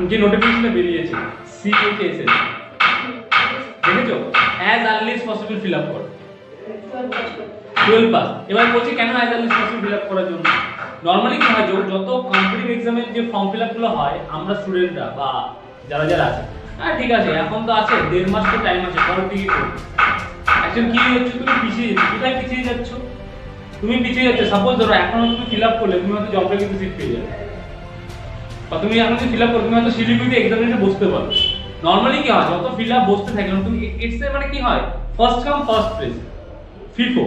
যে নোটিফিকেশনটা বেরিয়েছে সিএইচএসএস দেখেছো as early as possible fill up করো 12 পাস। এবার বলছি কেন as early as possible fill up করার জন্য নরমালি কি হয় যত কম্পিটিটিভ এক্সামের যে ফর্ম ফিল আপগুলো হয় আমরা স্টুডেন্টরা বা যারা যারা আছে হ্যাঁ ঠিক আছে এখন তো আছে 1.5 মাস তো টাইম আছে পরের দিকে করো অ্যাকচুয়ালি কি হচ্ছে তুমি পিছিয়ে যাচ্ছ কোথায় পিছিয়ে যাচ্ছ তুমি পিছিয়ে যাচ্ছ সাপোজ ধরো এখন তুমি ফিল আপ করলে তুমি হয়তো জবটা কিন্তু সিট পেয়ে যাবে বা তুমি এখন যদি ফিল আপ করো তুমি হয়তো শিলিগুড়িতে এক্সামিনেশনে বসতে পারো নরমালি কি হয় যত ফিল আপ বসতে থাকে তুমি ইটস মানে কি হয় first come first place FIFO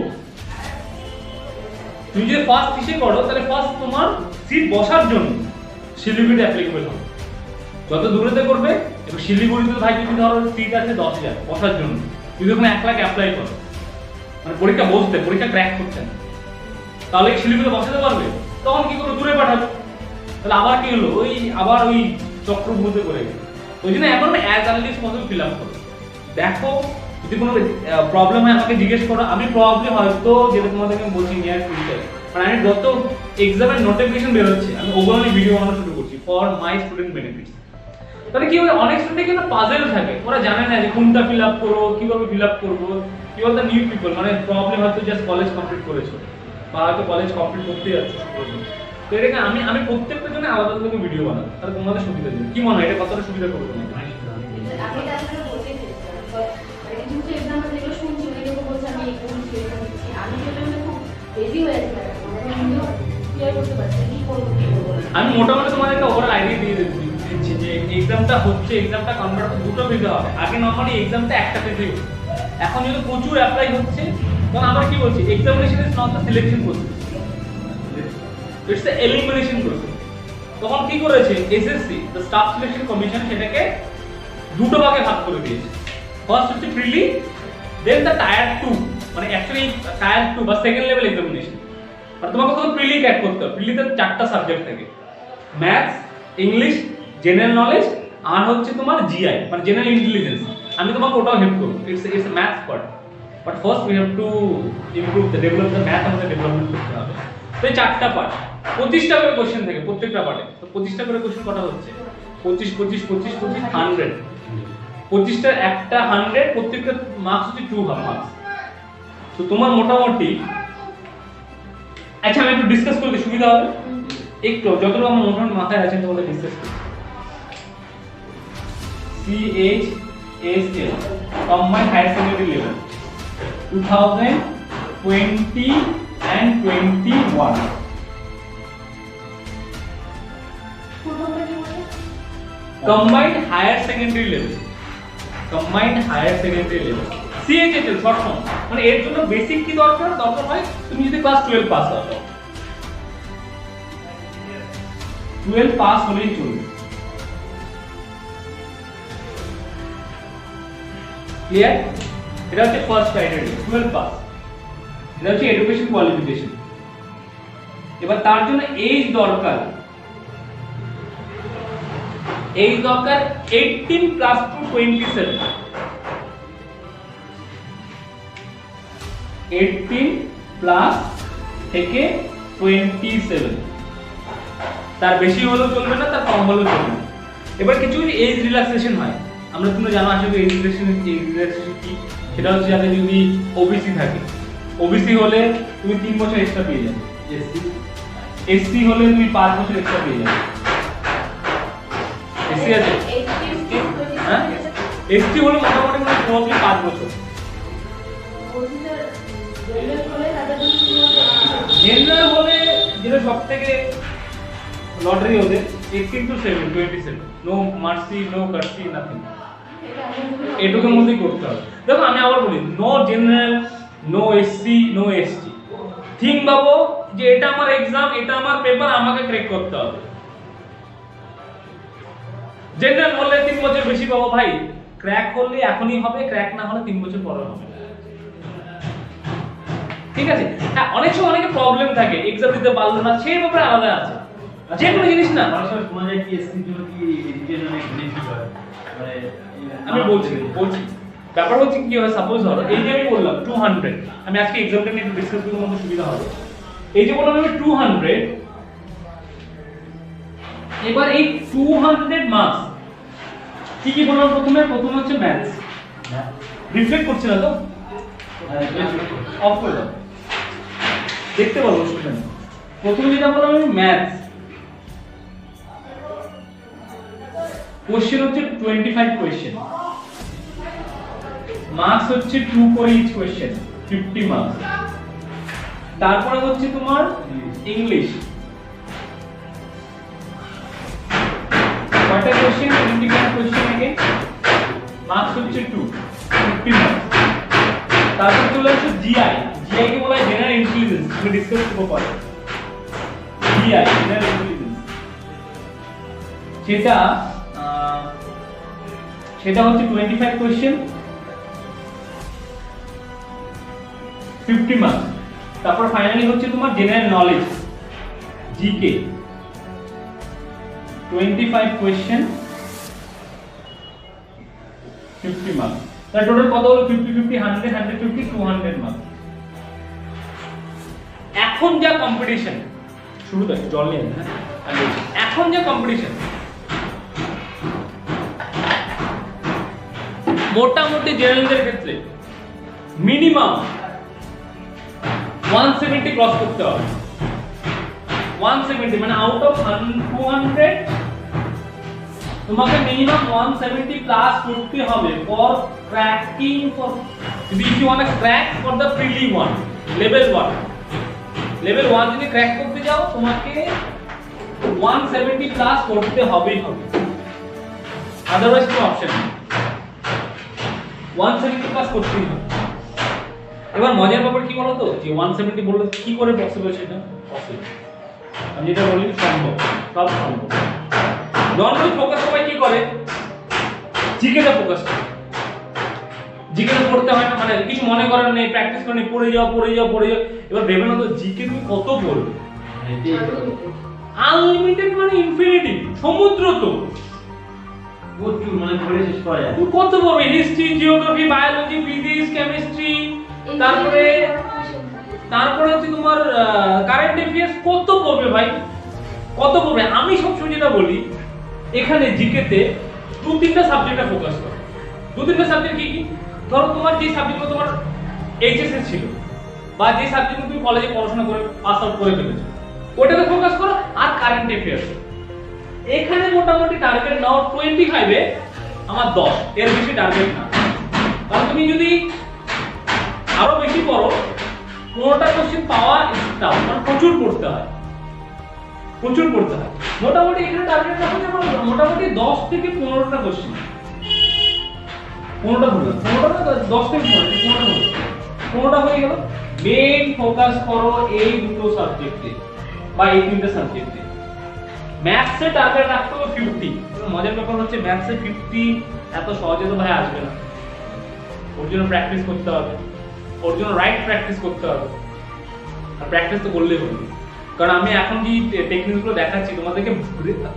তুমি যদি ফার্স্ট কিসে করো তাহলে ফার্স্ট তোমার সিট বসার জন্য শিলিগুড়িতে অ্যাপ্লিকেবল হবে যত দূরেতে করবে এবং শিলিগুড়িতে ভাই যদি ধরো সিট আছে 10,000 বসার জন্য তুমি ওখানে 1 লাখ অ্যাপ্লাই করো মানে পরীক্ষা বসতে পরীক্ষা ক্র্যাক করতে না তাহলে শিলিগুড়িতে বসাতে পারবে তখন কি করো দূরে পাঠাবে তাহলে আবার কি হলো ওই আবার ওই চক্রবৃদ্ধি করে গেল ওই জন্য এখন as early as possible fill up করো দেখো যদি কোনো প্রবলেম হয় আমাকে জিজ্ঞেস করো আমি প্রবলেম হয়তো যেটা তোমাদেরকে আমি বলছি নিয়ার ফিউচার মানে আমি যত এক্সামের নোটিফিকেশন বের হচ্ছে আমি ওভারঅল ভিডিও বানানো শুরু করছি ফর মাই স্টুডেন্ট বেনিফিটস তাহলে কি হয় অনেক স্টুডেন্ট কিন্তু পাজেল থাকে ওরা জানে না যে কোনটা ফিল আপ করবো কিভাবে ফিল আপ করবো কি বলতে নিউ পিপল মানে প্রবলেম হয়তো জাস্ট কলেজ কমপ্লিট করেছো বা হয়তো কলেজ কমপ্লিট করতে যাচ্ছ তো এটাকে আমি প্রত্যেকটা জন্য আলাদা আলাদা ভিডিও বানাবো তাহলে তোমাদের সুবিধা দেবে কি মনে হয় এটা কতটা সুবিধা করবে তোমাদের আমি তাহলে বলতে চাই কিছু एग्जाम যেগুলো শুনছি ওইগুলো বলছে আমি একদম ক্লিয়ার করছি আমি যেটা মানে খুব বেজি হয়ে যাচ্ছে আমি ক্লিয়ার করতে পারছি কি করব আমি মোটামুটি তোমাদেরকে ওভারঅল আইডিয়া দিয়ে দিচ্ছি যে এক্সামটা হচ্ছে এক্সামটা কনভার্ট দুটো পেজে হবে আগে নরমালি এক্সামটা একটা পেজেই হতো এখন যদি প্রচুর অ্যাপ্লাই হচ্ছে তখন আমরা কি বলছি examination is not the selection process it's the elimination process তখন কি করেছে SSC the staff selection commission সেটাকে দুটো ভাগে ভাগ করে দিয়েছে ফার্স্ট হচ্ছে প্রিলি দেন দ্য টায়ার 2 মানে অ্যাকচুয়ালি টায়ার 2 বা সেকেন্ড লেভেল এক্সামিনেশন আর তোমাকে তো প্রিলি ক্র্যাক করতে হবে প্রিলিতে 4টা সাবজেক্ট থাকে ম্যাথস ইংলিশ জেনারেল নলেজ আর হচ্ছে তোমার জিআই মানে জেনারেল ইন্টেলিজেন্স আমি তোমাকে ওটাও হেল্প করব it's a maths part but first we have to improve the develop the math আমাদের ডেভেলপমেন্ট করতে হবে তো এই 4টা পার্ট 25টা করে কোশ্চেন থাকে প্রত্যেকটা পার্টে তো 25টা করে কোশ্চেন কটা হচ্ছে 25 25 25 25 100 25টার একটা 100 প্রত্যেকটা মার্কস হচ্ছে 2 হাফ মার্কস তো তোমার মোটামুটি আচ্ছা আমি একটু ডিসকাস করতে সুবিধা হবে একটু যতটুকু আমার মোটামুটি মাথায় আছে তোমাদের ডিসকাস করি CHSL combined higher secondary level 2020 and 21 combined higher secondary level CHSL short form মানে এর জন্য বেসিক কি দরকার হয় তুমি যদি ক্লাস 12 পাস হও 12 পাস হলেই চলবে ক্লিয়ার এটা হচ্ছে ফার্স্ট ক্রাইটেরিয়া 12 পাস এটা হচ্ছে এডুকেশন কোয়ালিফিকেশন এবার তার জন্য এজ দরকার 18 প্লাস টু 27 18 প্লাস থেকে 27 তার বেশি হলেও চলবে না তার কম হলেও চলবে না এবার কিছু এজ রিল্যাক্সেশন হয় আমরা তোমরা জানো আসলে এজ রিল্যাক্সেশন কি সেটা হচ্ছে যাদের যদি ওবিসি থাকে ওবিসি হলে তুমি 3 বছর এক্সট্রা পেয়ে যাবে এসসি হলে তুমি 5 বছর এক্সট্রা পেয়ে যাবে এসসি আছে হ্যাঁ এসটি হলো মোটামুটি মানে প্রবলেম 5 বছর জেনারেল হলে যেটা সবথেকে লটারি ওদের 18 to 27 নো মার্সি নো কার্সি নাথিং এটুকুর মধ্যেই করতে হবে দেখো আমি আবার বলি no general no SC no ST think ভাবো যে এটা আমার এক্সাম এটা আমার পেপার আমাকে ক্র্যাক করতে হবে জেনারেল হলে 3 বছর বেশি পাবো ভাই ক্র্যাক করলে এখনই হবে ক্র্যাক না হলে 3 বছর পরে হবে ঠিক আছে হ্যাঁ অনেক সময় অনেকে প্রবলেম থাকে এক্সাম দিতে পারলো না সেই ব্যাপারে আলাদা আছে যে কোনো জিনিস না মানুষ শোনা যায় কি এসসি জন্য কি এডুকেশন অনেক বেনিফিট হয় মানে আমি বলছি ব্যাপার হচ্ছে কি হয় সাপোজ ধরো এই যে আমি বললাম 200 আমি আজকে এক্সামটা নিয়ে একটু ডিসকাস করতে মতো সুবিধা হবে এই যে বললাম আমি 200 এবার এই 200 মার্কস কি কি বললাম প্রথমে হচ্ছে ম্যাথস। রিফ্লেক্ট করছে না তো? অফ করে দাও, দেখতে পাবো স্টুডেন্ট। প্রথমে যেটা বললাম আমি ম্যাথস, কোশ্চেন হচ্ছে 25 কোশ্চেন, মার্কস হচ্ছে 2 করে ইচ কোশ্চেন, 50 মার্কস। তারপরে হচ্ছে তোমার ইংলিশ, কয়টা কোশ্চেন? 25 কোশ্চেন আগে, মার্কস হচ্ছে 2, 50 মার্কস। তারপর চলে আসছে জিআই, জিআই কে বলা হয় জেনারেল ইন্টেলিজেন্স, আমি ডিসকাস করব পরে। জিআই জেনারেল ইন্টেলিজেন্স, সেটা হচ্ছে 25 কোশ্চেন, 50 মার্কস। তারপর ফাইনালি হচ্ছে তোমার general knowledge, GK, 25 question, 50 marks. তার টোটাল কত হলো? 50 50 100 150 200 মার্কস। এখন যা কম্পিটিশন শুরু থেকে জল নিয়ে না, এখন যা কম্পিটিশন মোটামুটি জেনারেলদের ক্ষেত্রে মিনিমাম 170 ক্রস করতে হবে। 170 মানে আউট অফ 200 তোমাকে মিনিমাম 170 প্লাস করতে হবে for cracking, for if you want to crack for the prelim one level 1 যদি ক্র্যাক করতে যাও তোমাকে 170 প্লাস করতে হবে, আদারওয়াইজ কোনো অপশন নেই, 170 প্লাস করতেই হবে। এবার মজার ব্যাপার কি বলতো, যে 170 বললে কি করে পসিবল? সেটা পসিবল, আমি যেটা বলি সম্ভব, সব সম্ভব। নর্মালি ফোকাস সবাই কি করে? জিকেটা ফোকাস করে, জিকেটা পড়তে হয় না, মানে কিছু মনে করার নেই, প্র্যাকটিস করে নেই, পড়ে যাও। এবার ভেবে না তো জিকে তুমি কত পড়বে? আনলিমিটেড মানে ইনফিনিটি, সমুদ্র তো প্রচুর, মানে পড়ে শেষ করা যায়। তুমি কত পড়বে? History, geography, biology, physics, chemistry, তারপরে হচ্ছে তোমার কারেন্ট অ্যাফেয়ার্স, কত পড়বে ভাই, কত পড়বে? আমি সবসময় যেটা বলি, এখানে জিকেতে 2-3টা সাবজেক্টে ফোকাস করো। 2-3টা সাবজেক্ট কি কি? ধরো তোমার যে সাবজেক্টগুলো তোমার এইচএসএ ছিল, বা যে সাবজেক্টগুলো তুমি কলেজে পড়াশোনা করে পাস আউট করে ফেলেছো, ওটাতে ফোকাস করো। আর কারেন্ট অ্যাফেয়ার্স এখানে মোটামুটি টার্গেট নাও 25 এ আমার 10, এর বেশি টার্গেট না। কারণ তুমি যদি আরো বেশি পড়ো, 15টা কোশ্চেন পাওয়া টাফ, মানে প্রচুর পড়তে হয়। মোটামুটি এখানে টার্গেট রাখো যে মোটামুটি 10 থেকে 15টা কোশ্চেন, 15টা হলো, 15টা না 10 থেকে 15টা হয়ে গেল। মেইন ফোকাস করো এই দুটো সাবজেক্টে বা এই 3টে সাবজেক্টে। ম্যাথসে টার্গেট রাখতে হবে 50। মজার ব্যাপার হচ্ছে ম্যাথসে 50 এত সহজে তো ভাই আসবে না, ওর জন্য প্র্যাকটিস করতে হবে, ওর জন্য রাইট প্র্যাকটিস করতে হবে, আর প্র্যাকটিস তো করলেই হবে। কারণ আমি এখন যে টেকনিকগুলো দেখাচ্ছি তোমাদেরকে,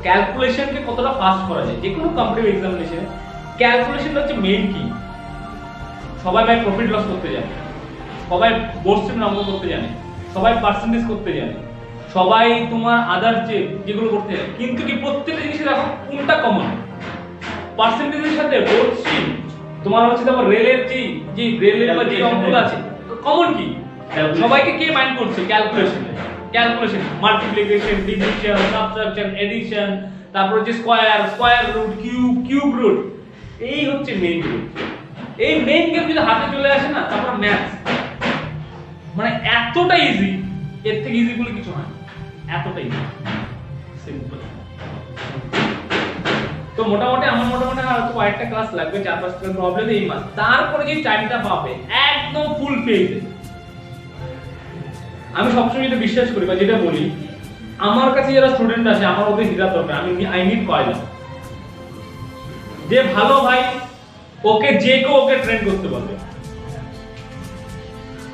ক্যালকুলেশনকে কতটা ফাস্ট করা যায় যে কোনো কম্পিটিটিভ এক্সামিনেশনে, ক্যালকুলেশন হচ্ছে মেইন কি। সবাই ভাই প্রফিট লস করতে জানে, সবাই বোর্ড স্ট্রিম নম্বর করতে জানে, সবাই পার্সেন্টেজ করতে জানে, সবাই তোমার আদার যেগুলো করতে জানে, কিন্তু কি প্রত্যেকটা জিনিসে দেখো কোনটা কমন? পার্সেন্টেজের সাথে বোর্ড স্ট্রিম, তোমার হচ্ছে তোমার রেলের যে রেলের বা যে অঙ্কগুলো আছে, কমন কি? সবাইকে কে মাইন্ড করছে? Calculation, multiplication, division, subtraction, addition, তারপর যে স্কয়ার রুট, কিউব রুট, এই হচ্ছে মেইন রুট। এই মেইন গেম যদি হাতে চলে আসে না, তারপর ম্যাথস মানে এতটা ইজি, এর থেকে ইজি বলে কিছু হয়, এতটা ইজি, সিম্পল। তো মোটামুটি আমার আর কয়েকটা ক্লাস লাগবে, 4-5টা প্রবলেম এই মাস। তারপরে যে টাইমটা পাবে একদম ফুল ফেজে, আমি সবসময় এটা বিশ্বাস করি বা যেটা বলি, আমার কাছে যারা স্টুডেন্ট আছে আমার ওদের হিসাব দরকার, আই নিড কয়লা। যে ভালো ভাই ওকে যে কেউ ওকে ট্রেন করতে পারবে,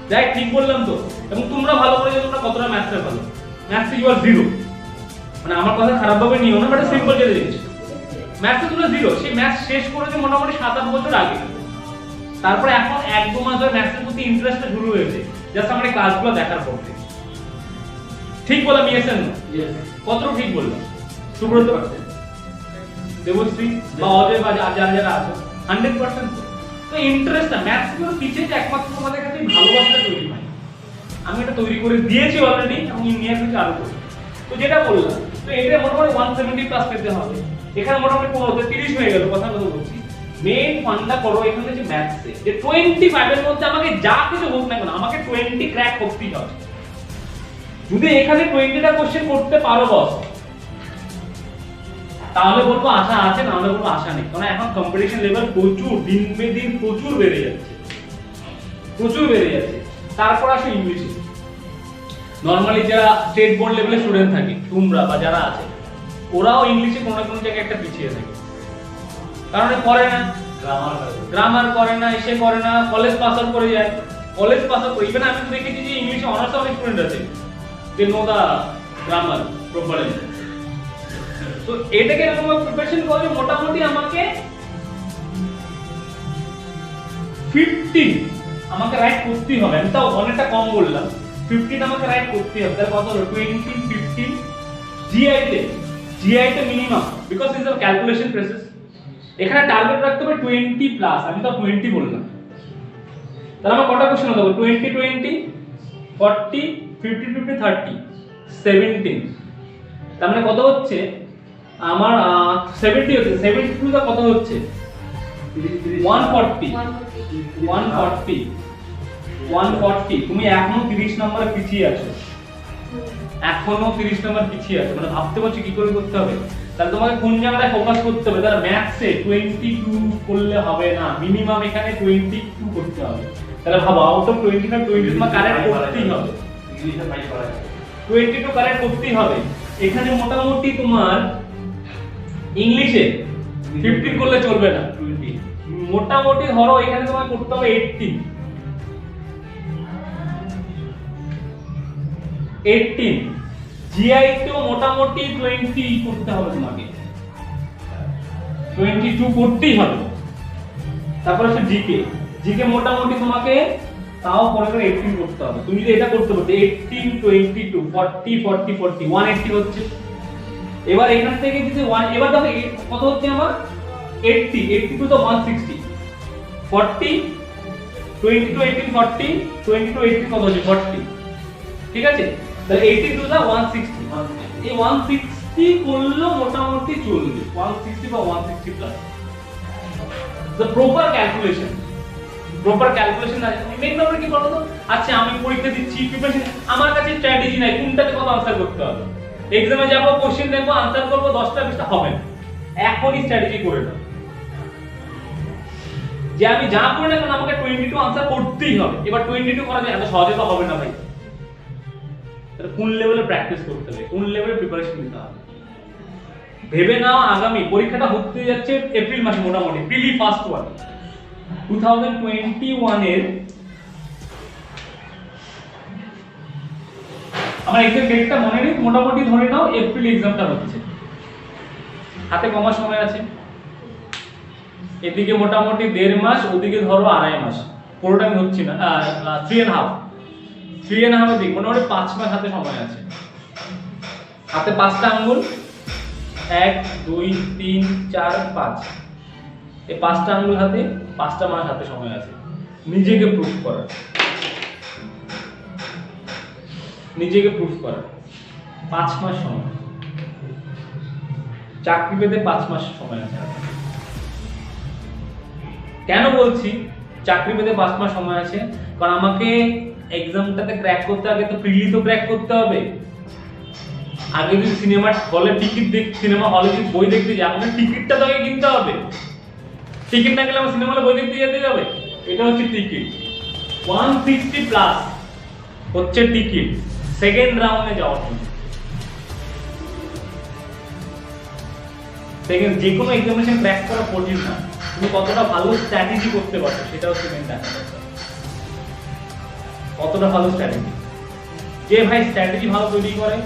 যাই ঠিক বললাম তো? এবং তোমরা ভালো করে যে তোমরা কতটা ম্যাথসে ভালো, ম্যাথসে ইউ আর জিরো, মানে আমার কথা খারাপ ভাবে নিও না, বাট সিম্পল যেটা জিনিস, ম্যাথসে তোমরা জিরো। সেই ম্যাথস শেষ করেছে মোটামুটি 7-8 বছর আগে, তারপরে এখন 1-2 মাস ধরে ম্যাথসের প্রতি ইন্টারেস্টটা শুরু হয়েছে, জাস্ট আমার ক্লাসগুলো দেখার পর থেকে। ঠিক বললাম? Yes and no? কতটুকু ঠিক বললাম? সুব্রত, দেবশ্রী বা অজয় বা যারা যারা আছে 100%। তো ইন্টারেস্ট না, ম্যাথস গুলো পিছিয়ে যে একমাত্র তোমাদের কাছে ভালোবাসাটা তৈরি হয়। আমি এটা তৈরি করে দিয়েছি অলরেডি এবং নিয়ে ফিউচার আরো করব। তো যেটা বললাম, তো এটা মোটামুটি 170 প্লাস পেতে হবে। এখানে মোটামুটি 30 হয়ে গেল, কথা বলছি। মেইন ফান্ডা করো এখানে যে ম্যাথসে, যে 25 এর মধ্যে আমাকে যা কিছু হোক না কেন আমাকে 20 ক্র্যাক করতেই হবে। যদি এখানে 20টা কোশ্চেন করতে পারো বস, তাহলে বলবো আশা আছে, না হলে বলবো আশা নেই। কারণ এখন কম্পিটিশন লেভেল প্রচুর, দিন বে দিন প্রচুর বেড়ে যাচ্ছে, প্রচুর বেড়ে যাচ্ছে। তারপর আসে ইংলিশে। নরমালি যারা স্টেট বোর্ড লেভেলের স্টুডেন্ট থাকে, তোমরা বা যারা আছে, ওরাও ইংলিশে কোনো না কোনো জায়গায় একটা পিছিয়ে থাকে। কারণ করে না, গ্রামার করে না, এসে করে না, কলেজ পাস আউট করে যায়। কলেজ পাস আউট করে, ইভেন আমি তো দেখেছি যে ইংলিশে অনার্স অনেক স্টুডেন্ট আছে, they know the grammar properly. তো এটাকে এরকম প্রিপারেশন করে মোটামুটি আমাকে 15 আমাকে রাইট করতেই হবে। আমি তাও অনেকটা কম বললাম, 15 আমাকে রাইট করতেই হবে। তাহলে কত হলো? 20, 15 জিআই তে minimum, because is a calculation process. এখানে টার্গেট রাখতে হবে 20 প্লাস, আমি তো 20 বললাম। তাহলে আমার কটা কোশ্চেন হলো? 20 20 40 50 50 30 17। তার মানে কত হচ্ছে আমার 70 হচ্ছে, 72 টা কত হচ্ছে? 140 140 140। তুমি এখনো 30 নম্বরে পিছিয়ে আছো, এখনো 30 নম্বর পিছিয়ে আছো। মানে ভাবতে পারছো কি করে করতে হবে? তাহলে তোমাকে কোন জায়গায় ফোকাস করতে হবে? তাহলে ম্যাথসে 22 করলে হবে না, মিনিমাম এখানে 22 করতে হবে। তাহলে ভাবো, আউট অফ 25 তোমার কারেক্ট করতেই হবে, 22 কারেক্ট করতেই হবে। এখানে মোটামুটি তোমার ইংলিশে 15 করলে চলবে না, 20 মোটামুটি ধরো এখানে তোমার করতে হবে 18। জিআই তেও মোটামুটি 20 করতে হবে তোমাকে, 22 করতেই হবে। তারপরে হচ্ছে জিকে মোটামুটি তোমাকে তাও পরে করে 18 করতে হবে। তুমি যদি এটা করতে পারো 18 22 40 40 40 180 হচ্ছে। এবার এখান থেকে যদি এবার দেখো কত হচ্ছে আমার 80 টু তো 160 40 20 টু 18 40 20 টু 80 কত হচ্ছে 40। ঠিক আছে, তাহলে 80 টু দা 160, এই 160 করলেও মোটামুটি চলবে, 160 বা 160 প্লাস। দ্য প্রপার ক্যালকুলেশন আছে। মেইন ব্যাপার কি বলতো? আচ্ছা আমি পরীক্ষা দিচ্ছি, প্রিপারেশন, আমার কাছে স্ট্র্যাটেজি নাই কোনটাতে কত আনসার করতে হবে। এক্সামে যাব, কোশ্চেন দেখবো, আনসার করব, 10টা 20টা হবে না। এখনই স্ট্র্যাটেজি করে নাও যে আমি যা করে না কেন আমাকে 22 আনসার করতেই হবে। এবার 22 করা যায় এত সহজে তো হবে না ভাই। তাহলে কোন লেভেলে প্র্যাকটিস করতে হবে, কোন লেভেলে প্রিপারেশন নিতে হবে ভেবে নাও। আগামী পরীক্ষাটা হতে যাচ্ছে এপ্রিল মাসে, মোটামুটি প্রিলি ফার্স্ট ওয়ান 2021 এর। আমার এক্সাম ডেটটা মনে নেই, মোটামুটি ধরে নাও এপ্রিল এক্সামটা হচ্ছে, হাতে কমার সময় আছে। এদিকে মোটামুটি 1.5 মাস, ওদিকে ধরো 2.5 মাস, পুরোটা আমি হচ্ছি না, 3.5 এর দিক, মোটামুটি 5 মাস হাতে সময় আছে। হাতে 5টা আঙ্গুল, 1 2 3 4 5, এই 5টা আঙ্গুল হাতে 5টা মাস হাতে সময় আছে নিজেকে প্রুফ করার, 5 মাস সময়। চাকরি পেতে 5 মাস সময় আছে। কেন বলছি চাকরি পেতে 5 মাস সময় আছে? কারণ আমাকে এক্সামটাতে ক্র্যাক করতে আগে তো প্রিলি তো ক্র্যাক করতে হবে। আগে যদি সিনেমা হলে সিনেমা হলে যদি বই দেখতে যাই, আমাকে টিকিটটা তো আগে কিনতে হবে। টিকিট না গেলে আমার সিনেমা হলে বই দেখতে যেতে হবে। এটা হচ্ছে টিকিট, 160 প্লাস হচ্ছে টিকিট সেকেন্ড রাউন্ডে যাওয়ার জন্য। সেকেন্ড যে কোনো এক্সামিনেশন ক্র্যাক করা কঠিন না, তুমি কতটা ভালো স্ট্র্যাটেজি করতে পারছো সেটা হচ্ছে মেইন দেখা। কতটা ভালো স্ট্র্যাটেজি, যে ভাই স্ট্র্যাটেজি ভালো তৈরি করে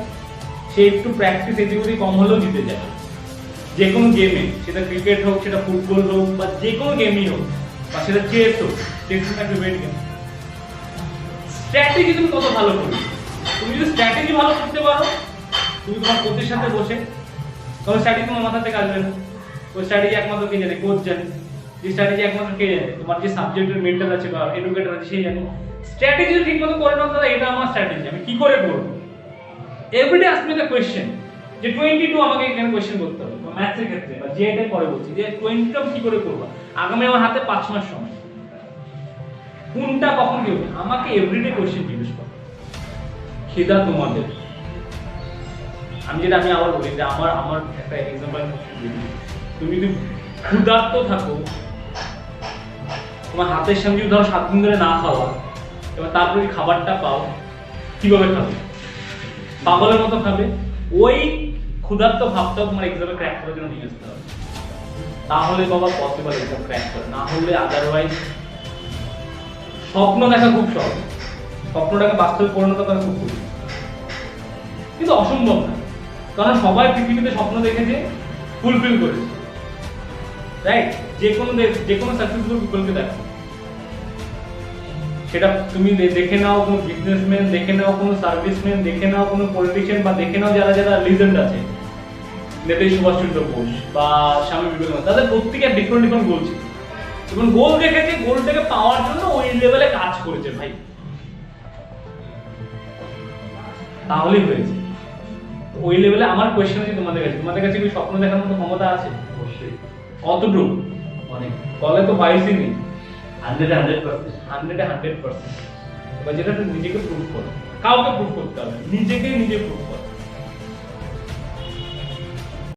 সে একটু প্র্যাকটিস এদিক ওদিক কম হলেও জিতে যায় যে কোনো গেমে, সেটা ক্রিকেট হোক, সেটা ফুটবল হোক, বা যে কোনো গেমই হোক, বা সেটা চেস হোক। চেস একটা ফেভারিট গেম। স্ট্র্যাটেজি তুমি কত ভালো করবে, তুমি যদি স্ট্র্যাটেজি ভালো করতে পারো, তুমি তোমার কোচের সাথে বসে কোনো স্ট্র্যাটেজি তোমার মাথা থেকে আসবে না। ওই স্ট্র্যাটেজি একমাত্র কে জানে? কোচ জানে। যে স্ট্র্যাটেজি একমাত্র কে জানে? তোমার যে সাবজেক্টের মেন্টাল আছে বা এডুকেটর আছে সেই জানে। স্ট্র্যাটেজি ঠিক মতো করে নাও দাদা, এটা আমার স্ট্র্যাটেজি, আমি কি করে করব? Everyday ask me the question যে 22 আমাকে এখানে কোয়েশ্চেন করতে হবে বা ম্যাথসের ক্ষেত্রে বা জেএটের পরে বলছি যে 22 আমি কি করে করব? আগামী আমার হাতে 5 মাস সময়, কোনটা কখন কি হবে আমাকে এভরিডে কোয়েশ্চেন জিজ্ঞেস করো। খিদা তোমাদের, আমি আবার বলি যে আমার একটা এক্সাম্পল দিই, তুমি যদি ক্ষুধার্ত থাকো, তোমার হাতের সামনে যদি ধরো 7 দিন ধরে না খাওয়া, এবার তারপরে খাবারটা পাও, কিভাবে খাবে? পাগলের মতো খাবে। ওই ক্ষুধার্ত ভাবটাও তোমার এক্সামে ক্র্যাক করার জন্য নিয়ে আসতে হবে, তাহলে বাবা পসিবল এক্সাম ক্র্যাক করে, না হলে আদারওয়াইজ স্বপ্ন দেখা খুব সহজ, স্বপ্নটাকে বাস্তবে পরিণত করা খুব কঠিন, কিন্তু অসম্ভব না। কারণ সবাই পৃথিবীতে স্বপ্ন দেখেছে, ফুলফিল করেছে, রাইট? যে কোনো সাকসেসফুল পিপলকে দেখো, সেটা তুমি দেখে নাও কোনো বিজনেসম্যান, দেখে নাও কোনো সার্ভিসম্যান, দেখে নাও কোনো পলিটিশিয়ান, বা দেখে নাও যারা যারা লিজেন্ড আছে, নেতাজি সুভাষচন্দ্র বোস বা স্বামী বিবেকানন্দ, তাদের প্রত্যেকের ডিফারেন্ট ডিফারেন্ট গোল ছিল এবং গোল দেখেছে, গোলটাকে পাওয়ার জন্য ওই লেভেলে কাজ করেছে ভাই, তাহলেই হয়েছে। ওই লেভেলে আমার কোয়েশ্চেন আছে তোমাদের কাছে কি স্বপ্ন দেখার মতো ক্ষমতা আছে? অবশ্যই। কতটুকু? অনেক। কলে তো পাইছি নি 100% এবার যেটা নিজেকে প্রুভ করো, কাউকে প্রুভ করতে হবে, নিজেকে নিজে প্রুভ করো।